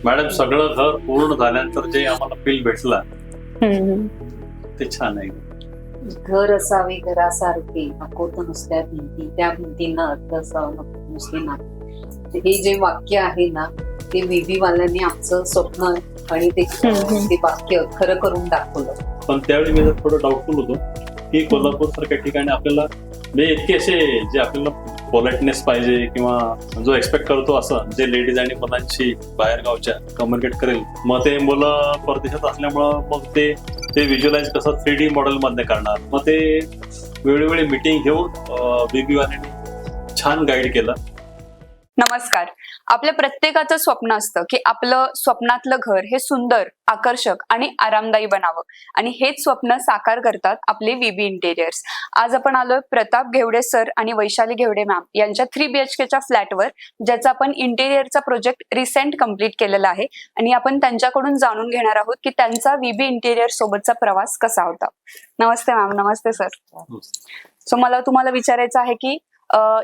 Madam सगळं घर पूर्ण झाल्यानंतर जे आम्हाला फील भेटला ते छान आहे. घर असावे घरासारखे, नको तर नुसत्या भिंती, त्या भिंतींना अर्थ असावा नको नुसती नाती. हे जे वाक्य आहे ना, ते बीबी वाल्यांनी आमचं स्वप्न आणि ते वाक्य खरं करून दाखवलं. पण त्यावेळी मी जर थोडं डाऊटफुल होतो की कोल्हापूर सारख्या ठिकाणी आपल्याला म्हणजे इतके असे जे आपल्याला पोलाइटनेस पाहिजे किंवा जो एक्सपेक्ट करतो असं जे लेडीज आणि मुलांशी बाहेर गावच्या कम्युनिकेट करेल, मग ते मुलं परदेशात असल्यामुळं मग ते व्हिज्युअलाइज कसं 3D मॉडेल मध्ये करणार. मग ते वेळोवेळी मीटिंग घेऊन बीबी वाल्यांनी छान गाईड केलं. नमस्कार. आपल्या प्रत्येकाचं स्वप्न असतं की आपलं स्वप्नातलं घर हे सुंदर, आकर्षक आणि आरामदायी बनावं, आणि हेच स्वप्न साकार करतात आपले बीबी इंटेरियर्स. आज आपण आलोय प्रताप घेवडे सर आणि वैशाली घेवडे मॅम यांच्या 3 BHKच्या फ्लॅटवर, ज्याचा आपण इंटेरियरचा प्रोजेक्ट रिसेंट कंप्लीट केलेला आहे, आणि आपण त्यांच्याकडून जाणून घेणार आहोत की त्यांचा बीबी इंटेरियर सोबतचा प्रवास कसा होता. नमस्ते मॅम. नमस्ते सर. सो मला तुम्हाला विचारायचं आहे की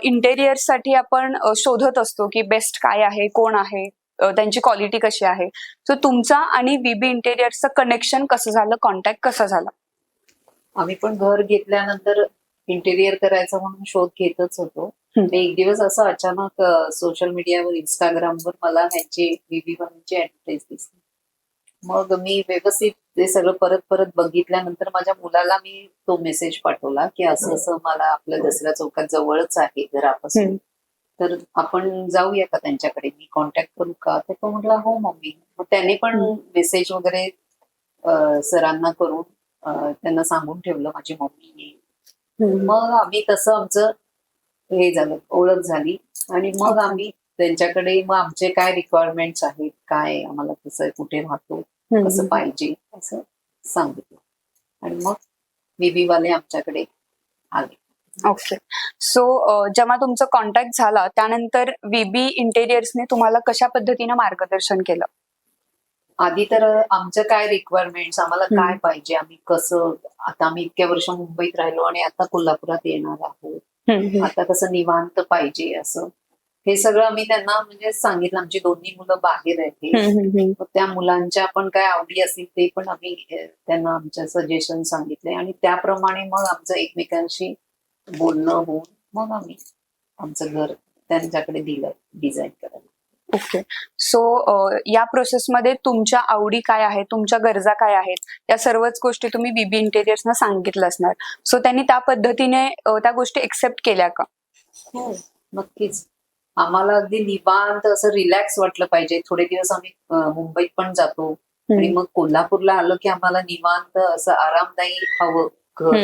इंटेरियर साठी आपण शोधत असतो की बेस्ट काय आहे, कोण आहे, त्यांची क्वालिटी कशी आहे. सो तुमचा आणि बीबी इंटेरियरचं कनेक्शन कसं झालं, कॉन्टॅक्ट कसा झाला? आम्ही पण घर घेतल्यानंतर इंटेरियर करायचं म्हणून शोध घेतच होतो. एक दिवस असं अचानक सोशल मीडियावर, इंस्टाग्रामवर मला ह्याची बीबी वाल्यांची ऍडव्हर्टाईज दिसली. मग मी व्यवस्थित ते सगळं परत परत बघितल्यानंतर माझ्या मुलाला मी तो मेसेज पाठवला की असं असं मला आपल्या दसऱ्या चौकात जवळच आहे घरापासून, तर आपण जाऊया का त्यांच्याकडे, मी कॉन्टॅक्ट करू का? तर तो म्हटला हो मम्मी. मग त्याने पण मेसेज वगैरे सरांना करून त्यांना सांगून ठेवलं माझी मम्मी येईल. मग आम्ही तसं आमचं हे झालं, ओळख झाली, आणि मग आम्ही त्यांच्याकडे मग आमचे काय रिक्वायरमेंट्स आहेत, काय आम्हाला कसं कुठे राहतो, कसं पाहिजे असं सांगितलं, आणि मग बीबी वाले आमच्याकडे आले. ओके. सो जेव्हा तुमचं कॉन्टॅक्ट झाला त्यानंतर बीबी इंटेरियर्सने तुम्हाला कशा पद्धतीने मार्गदर्शन केलं? आधी तर आमचं काय रिक्वायरमेंट्स, आम्हाला काय पाहिजे, आम्ही कसं, आता आम्ही इतक्या वर्ष मुंबईत राहिलो आणि आता कोल्हापुरात येणार आहोत, आता कसं निवांत पाहिजे, असं हे सगळं आम्ही त्यांना म्हणजे सांगितलं. आमची दोन्ही मुलं बाहेर आहेत, त्या मुलांच्या पण काय आवडी असतील ते पण आम्ही त्यांना आमच्या सजेशन सांगितले, आणि त्याप्रमाणे मग आमचं एकमेकांशी बोलणं होऊन मग आम्ही आमचं घर त्यांच्याकडे दिलं डिझाईन करायला. ओके. सो या प्रोसेसमध्ये तुमच्या आवडी काय आहेत, तुमच्या गरजा काय आहेत, या सर्वच गोष्टी तुम्ही बीबी इंटेरियर्सना सांगितलं असणार. सो त्यांनी त्या पद्धतीने त्या गोष्टी एक्सेप्ट केल्या का? हो, नक्कीच. आम्हाला अगदी निवांत असं रिलॅक्स वाटलं पाहिजे. थोडे दिवस आम्ही मुंबईत पण जातो, आणि मग कोल्हापूरला आलो की आम्हाला निवांत असं आरामदायी हवं घर,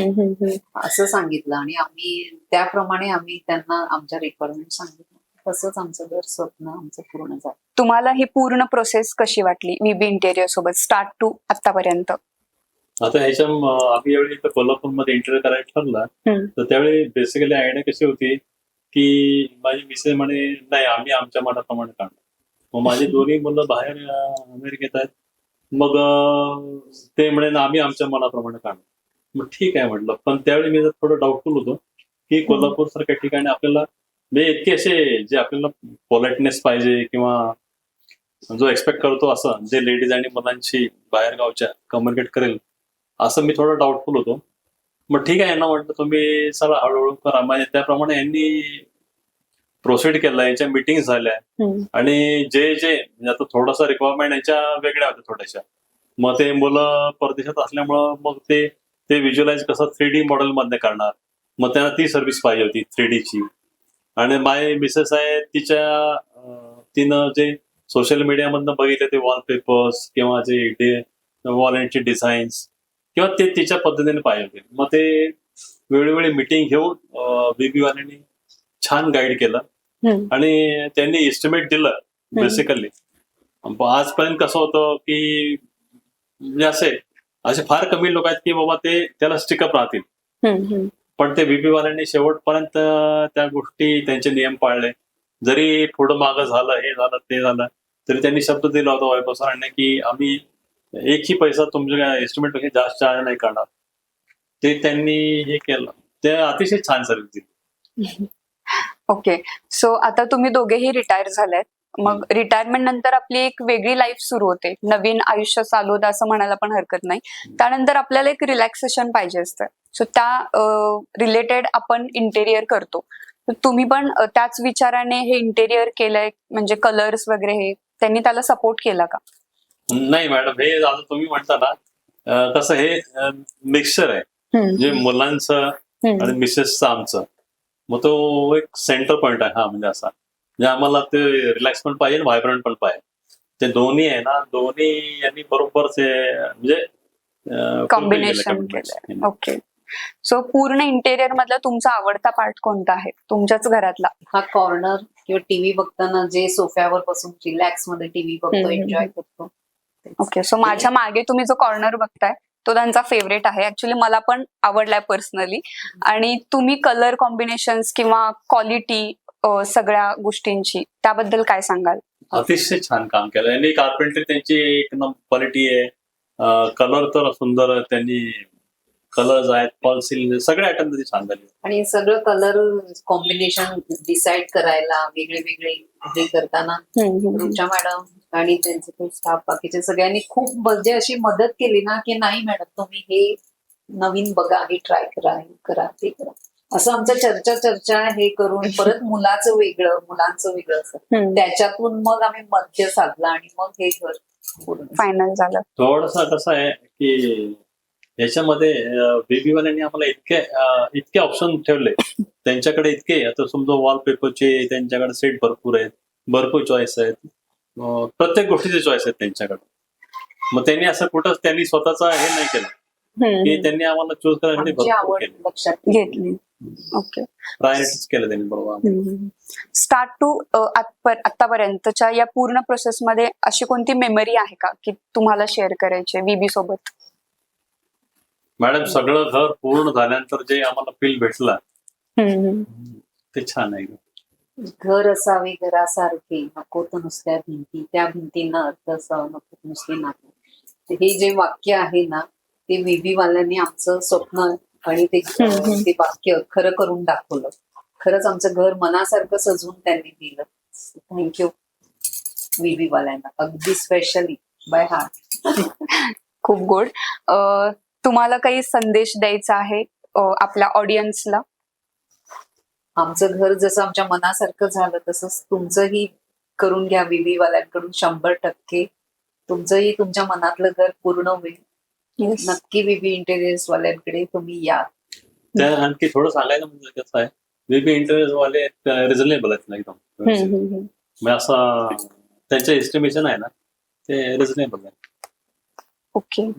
असं सांगितलं, आणि आम्ही त्याप्रमाणे आम्ही त्यांना आमच्या रिक्वायरमेंट सांगितलं. तसंच आमचं घर स्वप्न आमचं पूर्ण झालं. तुम्हाला ही पूर्ण प्रोसेस कशी वाटली बीबी इंटेरियर सोबत स्टार्ट टू आतापर्यंत? आता ह्याच्या आम्ही यावेळी इथं कोल्हापूरमध्ये इंटरव्ह्यू करायला ठरला, तर त्यावेळी बेसिकली आयडिया कशी होती की माझी मिसेस म्हणे नाही आम्ही आमच्या मनाप्रमाणे काढणार. मग माझी दोन्ही मुलं बाहेर अमेरिकेत आहेत, मग ते म्हणे ना आम्ही आमच्या मनाप्रमाणे काढणार. मग ठीक आहे म्हटलं. पण त्यावेळी मी थोडं डाऊटफुल होतो की कोल्हापूर सारख्या ठिकाणी आपल्याला म्हणजे इतके असे जे आपल्याला पोलाइटनेस पाहिजे किंवा जो एक्सपेक्ट करतो असं जे लेडीज आणि मुलांशी बाहेर गावच्या कम्युनिकेट करेल, असं मी थोडं डाऊटफुल होतो. मग ठीक आहे यांना म्हटलं तुम्ही सर हळूहळू करा. म्हणजे त्याप्रमाणे यांनी प्रोसीड केलं, यांच्या मिटिंग झाल्या, आणि जे म्हणजे आता थोडासा रिक्वायरमेंट यांच्या वेगळ्या होत्या थोड्याशा. मग ते मुलं परदेशात असल्यामुळं मग ते व्हिज्युअलाइज कसं 3D मॉडेल मध्ये करणार. मग त्यांना ती सर्व्हिस पाहिजे होती 3Dची. आणि माय मिसेस आहे तिनं जे सोशल मीडियामधनं बघितले ते वॉलपेपर्स किंवा जे वॉलची डिझाईन्स किंवा ते तिच्या पद्धतीने पाहिजे होते. मग ते वेळोवेळी मिटिंग घेऊन बीबी वाल्यांनी छान गाईड केलं, आणि त्यांनी एस्टिमेट दिलं. बेसिकली आजपर्यंत कसं होतं की म्हणजे असे फार कमी लोक आहेत की बाबा ते त्याला स्टिकअप राहतील, पण ते बीबी वाल्यांनी शेवटपर्यंत त्या गोष्टी त्यांचे नियम पाळले. जरी पुढं मागं झालं, हे झालं ते झालं, तरी त्यांनी शब्द दिला होता वैभव सरांनी की आम्ही एकही पैसा तुमच्या एस्टिमेट पेक्षा जास्त चार्ज नाही करणार. ते त्यांनी हे केलं, ते अतिशय छान सर्व्हिस दिली. ओके. सो आता तुम्ही दोघेही रिटायर झालेत. मग रिटायरमेंट नंतर आपली एक वेगळी लाईफ सुरू होते, नवीन आयुष्य चालू होतं असं म्हणायला पण हरकत नाही. त्यानंतर आपल्याला एक रिलॅक्सेशन पाहिजे असतं, सो त्या रिलेटेड आपण इंटेरियर करतो. तर तुम्ही पण त्याच विचाराने हे इंटेरियर केलंय, म्हणजे कलर्स वगैरे हे त्यांनी त्याला सपोर्ट केला का? नाही मॅडम, हे आता तुम्ही म्हणता ना, कसं हे मिक्सचर आहे, म्हणजे मुलांचं आणि मिसेसचं आमचं. मग तो एक सेंटर पॉइंट आहे हा, म्हणजे असा म्हणजे आम्हाला ते रिलॅक्स पण पाहिजे, व्हायब्रंट पण पाहिजे. ते दोन्ही आहे ना, दोन्ही यांनी बरोबर ते म्हणजे कॉम्बिनेशन केलंय. ओके. सो पूर्ण इंटेरियर मधला तुमचा आवडता पार्ट कोणता आहे तुमच्याच घरातला? हा कॉर्नर किंवा टीव्ही बघताना जे सोफ्यावर बसून रिलॅक्स मध्ये टीव्ही बघतो, एन्जॉय करतो. ओके. सो माझ्या मागे तुम्ही जो कॉर्नर बघताय तो त्यांचा फेवरेट आहे. ऍक्च्युली मला पण आवडलाय पर्सनली. आणि तुम्ही कलर कॉम्बिनेशन्स किंवा क्वालिटी सगळ्या गोष्टींची त्याबद्दल काय सांगाल? अतिशय छान काम केलं यांनी. कार्पेंट्री त्यांची एक क्वालिटी आहे. कलर तर सुंदर आहे. त्यांनी कलर्स आहेत, फॉल सिलिंग, सगळे आयटम त्याचे छान झाले. आणि सगळं कलर कॉम्बिनेशन डिसाइड करायला वेगळे वेगळे हे करताना रुचा मॅडम आणि त्यांचे स्टाफ बाकीचे सगळ्यांनी खूप म्हणजे अशी मदत केली ना, की नाही मॅडम तुम्ही हे नवीन बघा, हे ट्राय करा, हे करा, ते करा, असं आमचं चर्चा हे करून परत मुलांचं वेगळं असं त्याच्यातून मग आम्ही मध्य साधला आणि मग हे घर फायनल झालं. थोडस कसं आहे की याच्यामध्ये बेबीवाल्यांनी आम्हाला इतके ऑप्शन ठेवले त्यांच्याकडे. इतके आता समजा वॉलपेपरचे त्यांच्याकडे सेट भरपूर आहेत, भरपूर चॉईस आहेत, प्रत्येक गोष्टीचे चॉईस आहेत त्यांच्याकडे. मग त्यांनी असं कुठंच त्यांनी स्वतःचा हे नाही केलं की त्यांनी आम्हाला चूज करायसाठी भरपूर केले, लक्षात घेतली. ओके. प्रायोरिटीज केलं त्यांनी बरोबर. स्टार्ट टू आतापर्यंतच्या या पूर्ण प्रोसेस मध्ये अशी कोणती मेमरी आहे का की तुम्हाला शेअर करायची बीबी सोबत? मॅडम, सगळं घर पूर्ण झाल्यानंतर जे आम्हाला फील भेटला ते छान आहे. घर असावे घरासारखे, नको तर नुसत्या भिंती, त्या भिंतींना अर्थ असावा, नको नुसती नाती. हे जे वाक्य आहे ना, ते बेबीवाल्यांनी आमचं स्वप्न आणि ते वाक्य खरं करून दाखवलं. खरंच आमचं घर मनासारखं सजवून त्यांनी दिलं. थँक्यू बेबीवाल्यांना, अगदी स्पेशली बाय हार्ट. खूप गुड. तुम्हाला काही संदेश द्यायचा आहे आपल्या ऑडियन्सला? आमचं घर जसं आमच्या मनासारखं झालं तसंच तुमचंही करून घ्या बेबीवाल्यांकडून. 100% तुमचंही तुमच्या मनातलं घर पूर्ण होईल. नक्की बेबी इंटेरियर्स वाल्यांकडे तुम्ही या. त्या आणखी थोडं सांगायचं म्हणजे कसं आहे, बेबी इंटेरियर्स वाले रिझनेबल आहेत ना एकदम. म्हणजे असं त्यांचे एस्टिमेशन आहे ना, ते रिझनेबल आहे. ओके.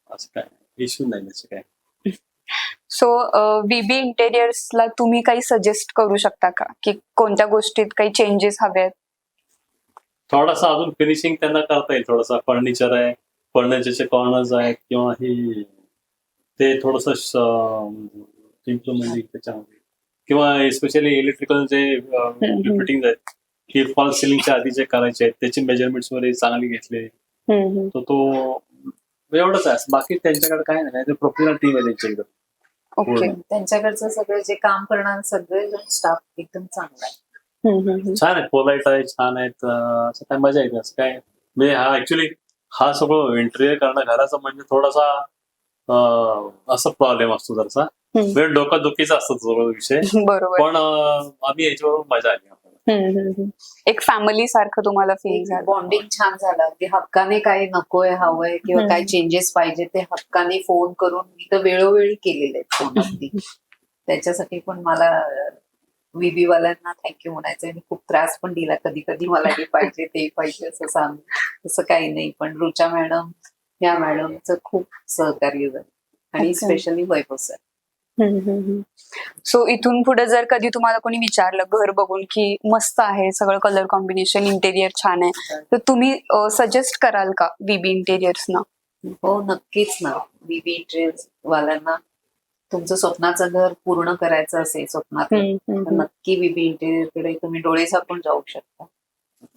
असं काय इश्यू नाही त्याचे काय. सो बीबी इंटेरियर्सला तुम्ही काही सजेस्ट करू शकता का की कोणत्या गोष्टीत काही चेंजेस हवेत? थोडासा अजून फिनिशिंग त्यांना करता येईल. थोडासा फर्निचर आहे, फर्निचरचे कॉर्नर्स आहेत किंवा ही ते थोडस इम्प्रुव्हमेंट त्याच्यामध्ये, किंवा एस्पेशली इलेक्ट्रिकल जे फिटिंग आहेत की फॉल सिलिंगच्या आधी जे करायचे आहेत त्याची मेजरमेंट्स वगैरे चांगली घेतले, तर तो एवढंच आहे. बाकी त्यांच्याकडे काय नाही, ते प्रोफेशनल टीम आहे त्यांच्याकडे. ओके. त्यांच्याकडचं सगळं जे काम करणार सगळे स्टाफ एकदम चांगला आहे. छान आहे, पोलाईट आहे, छान आहेत. असं काय मजा येते. असं काय म्हणजे हा ऍक्च्युली हा सगळं इंटेरियर करणं घराचं म्हणजे थोडासा असा प्रॉब्लेम असतो जरसा, वेळ डोकादुखीचा असतो सगळं विषय. बरोबर. पण आम्ही याच्यावर मजा आली. एक फॅमिली सारखं तुम्हाला फील झालं? बॉन्डिंग छान झालं. अगदी हक्काने काय नकोय हवंय किंवा काय चेंजेस पाहिजे ते हक्काने फोन करून मी तर वेळोवेळी केलेले आहेत फोन अगदी. त्याच्यासाठी पण मला बीबीवाल्यांना थँक्यू म्हणायचंय. मी खूप त्रास पण दिला कधी कधी, मला हे पाहिजे ते पाहिजे असं सांग, तसं काही नाही. पण रुचा मॅडम या मॅडमचं खूप सहकार्य झालं आणि स्पेशली वैभव सर. सो इथून पुढे जर कधी तुम्हाला कोणी विचारलं घर बघून की मस्त आहे सगळं, कलर कॉम्बिनेशन, इंटेरियर छान आहे, तर तुम्ही सजेस्ट कराल का बीबी इंटेरियर्स ना? हो नक्कीच ना. बीबी इंटेरियर्स वाल्यांना तुमचं स्वप्नाचं घर पूर्ण करायचं असेल स्वप्नात, तर नक्की बीबी इंटेरियर कडे तुम्ही डोळे झाकून जाऊ शकता.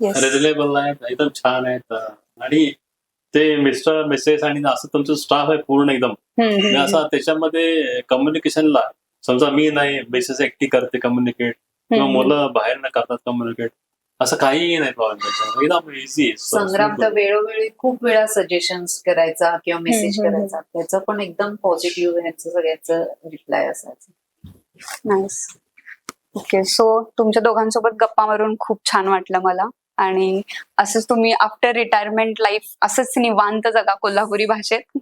रिजनेबल आहेत, एकदम छान आहेत. आणि ते मिस्टर मिसेस आणि असं तुमचं स्टाफ आहे पूर्ण एकदम. असं त्याच्यामध्ये कम्युनिकेशनला समजा मी नाही, मिसेस एकटी करते कम्युनिकेट किंवा मुलं बाहेर न करतात कम्युनिकेट, असं काहीही नाही प्रॉब्लेम त्याच्यामध्ये, एकदम इझी संग्राम तर वेळोवेळी खूप वेळा सजेशन्स करायचा किंवा मेसेज हम्म, हम्म, करायचा, त्याचं पण एकदम पॉझिटिव्ह ह्याचं सगळ्याचं रिप्लाय असायचं. नाईस. ओके, सो तुमच्या दोघांसोबत गप्पा मारून खूप छान वाटलं मला. आणि असंच तुम्ही आफ्टर रिटायरमेंट लाईफ असंच निवांत जगा कोल्हापुरी भाषेत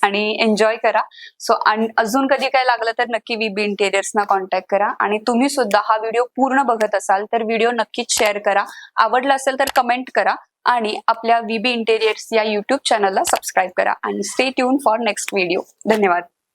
आणि एन्जॉय करा. सो अजून कधी काय लागलं तर नक्की VB इंटेरियर्सना कॉन्टॅक्ट करा. आणि तुम्ही सुद्धा हा व्हिडिओ पूर्ण बघत असाल तर व्हिडिओ नक्कीच शेअर करा, आवडला असेल तर कमेंट करा आणि आपल्या VB इंटेरियर्स या युट्यूब चॅनलला सबस्क्राईब करा आणि stay tune for next video. धन्यवाद.